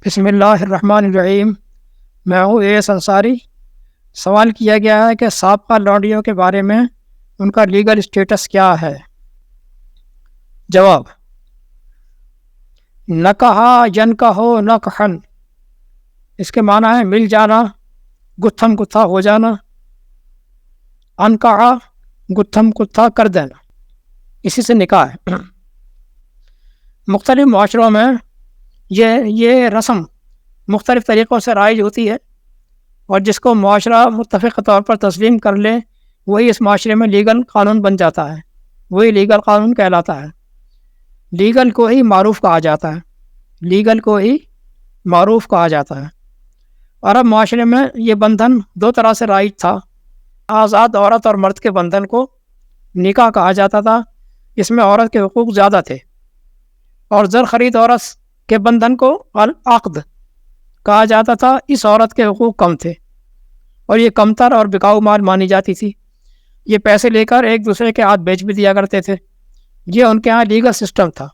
بسم اللہ الرحمن الرحیم۔ میں ہوں اے ایس انصاری۔ سوال کیا گیا ہے کہ سابقہ لونڈیوں کے بارے میں ان کا لیگل اسٹیٹس کیا ہے۔ جواب: نکحا ینکحو نکحن، اس کے معنی ہے مل جانا، گتھم گتھا ہو جانا، انکحا گتھم گتھا کر دینا، اسی سے نکاح ہے۔ مختلف معاشروں میں یہ رسم مختلف طریقوں سے رائج ہوتی ہے، اور جس کو معاشرہ متفق طور پر تسلیم کر لے وہی اس معاشرے میں لیگل قانون بن جاتا ہے، وہی لیگل قانون کہلاتا ہے۔ لیگل کو ہی معروف کہا جاتا ہے، لیگل کو ہی معروف کہا جاتا ہے۔ عرب معاشرے میں یہ بندھن دو طرح سے رائج تھا۔ آزاد عورت اور مرد کے بندھن کو نکاح کہا جاتا تھا، اس میں عورت کے حقوق زیادہ تھے، اور زر خرید عورت کے بندھن کو العقد کہا جاتا تھا، اس عورت کے حقوق کم تھے اور یہ کمتر اور بکاؤ مال مانی جاتی تھی۔ یہ پیسے لے کر ایک دوسرے کے ہاتھ بیچ بھی دیا کرتے تھے۔ یہ ان کے ہاں لیگل سسٹم تھا،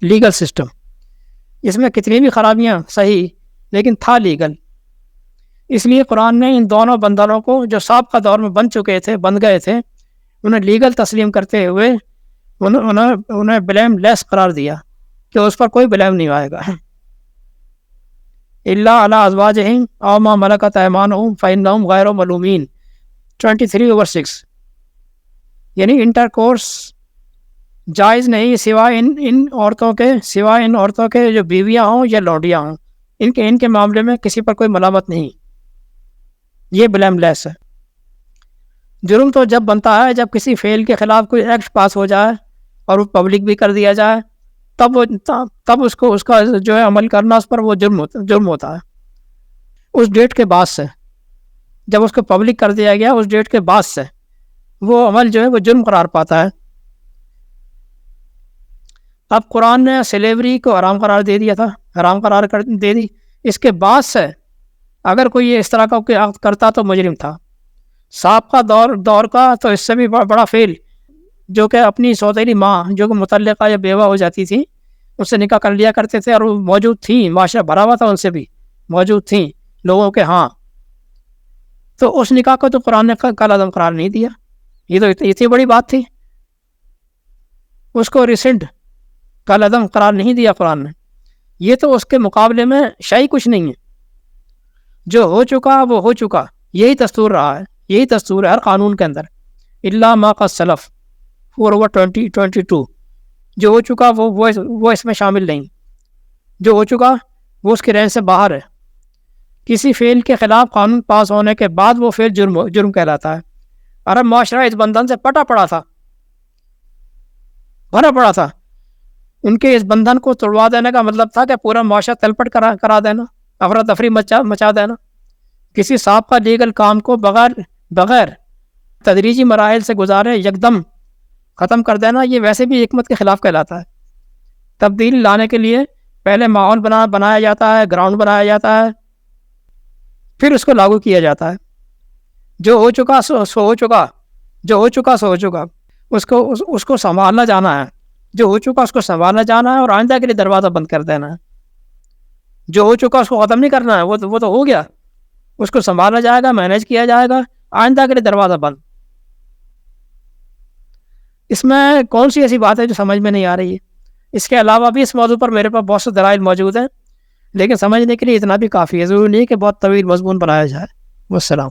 لیگل سسٹم۔ اس میں کتنی بھی خرابیاں صحیح، لیکن تھا لیگل۔ اس لیے قرآن نے ان دونوں بندھنوں کو جو سابقہ دور میں بن گئے تھے انہیں لیگل تسلیم کرتے ہوئے انہیں بلیم لیس قرار دیا کہ اس پر کوئی بلیم نہیں آئے گا۔ الا علی ازواجہم او ما ملکت ایمانہم فانہم غیر ملومین، 23/6۔ یعنی انٹرکورس جائز نہیں سوائے ان عورتوں کے جو بیویاں ہوں یا لونڈیاں ہوں، ان کے معاملے میں کسی پر کوئی ملامت نہیں، یہ بلیم لیس ہے۔ جرم تو جب بنتا ہے جب کسی فعل کے خلاف کوئی ایکٹ پاس ہو جائے اور وہ پبلک بھی کر دیا جائے، تب اس کا جو ہے عمل کرنا اس پر وہ جرم ہوتا ہے۔ اس ڈیٹ کے بعد سے، جب اس کو پبلک کر دیا گیا، اس ڈیٹ کے بعد سے وہ عمل جو ہے وہ جرم قرار پاتا ہے۔ اب قرآن نے سلیوری کو حرام قرار دے دیا تھا، حرام قرار دے دی۔ اس کے بعد سے اگر کوئی یہ اس طرح کا کوئی عقد کرتا تو مجرم تھا۔ سابقہ دور کا تو اس سے بھی بڑا فعل، جو کہ اپنی سوتیلی ماں جو کہ متعلقہ یا بیوہ ہو جاتی تھی اس سے نکاح کر لیا کرتے تھے، اور وہ موجود تھیں، معاشرہ بھرا ہوا تھا، ان سے بھی موجود تھیں لوگوں کے ہاں، تو اس نکاح کو تو قرآن نے کالعدم قرار نہیں دیا۔ یہ تو اتنی بڑی بات تھی، اس کو ریسنٹ کالعدم قرار نہیں دیا قرآن نے۔ یہ تو اس کے مقابلے میں شیء کچھ نہیں ہے، جو ہو چکا وہ ہو چکا، یہی دستور رہا ہے، یہی دستور ہے ہر قانون کے اندر۔ الا ما قد سلف 4/22، جو ہو چکا وہ اس میں شامل نہیں، جو ہو چکا وہ اس کی رینج سے باہر ہے۔ کسی فعل کے خلاف قانون پاس ہونے کے بعد وہ فعل جرم کہلاتا ہے۔ عرب معاشرہ اس بندھن سے پٹا پڑا تھا، بھرا پڑا تھا۔ ان کے اس بندھن کو توڑوا دینے کا مطلب تھا کہ پورا معاشرہ تلپٹ کرا دینا، افراتفری مچا دینا۔ کسی سابقہ لیگل کام کو بغیر تدریجی مراحل سے گزارے یکدم ختم کر دینا، یہ ویسے بھی حکمت کے خلاف کہلاتا ہے۔ تبدیلی لانے کے لیے پہلے ماحول بنایا جاتا ہے، گراؤنڈ بنایا جاتا ہے، پھر اس کو لاگو کیا جاتا ہے۔ جو ہو چکا سو ہو چکا، جو ہو چکا سو ہو چکا، اس کو سنبھالنا جانا ہے، جو ہو چکا اس کو سنبھالنا جانا ہے، اور آئندہ کے لیے دروازہ بند کر دینا ہے۔ جو ہو چکا اس کو ختم نہیں کرنا ہے، وہ تو ہو گیا، اس کو سنبھالا جائے گا، مینیج کیا جائے گا، آئندہ کے لیے دروازہ بند۔ اس میں کون سی ایسی بات ہے جو سمجھ میں نہیں آ رہی ہے؟ اس کے علاوہ بھی اس موضوع پر میرے پاس بہت سے دلائل موجود ہیں، لیکن سمجھنے کے لیے اتنا بھی کافی ہے، ضروری نہیں کہ بہت طویل مضمون بنایا جائے۔ والسلام۔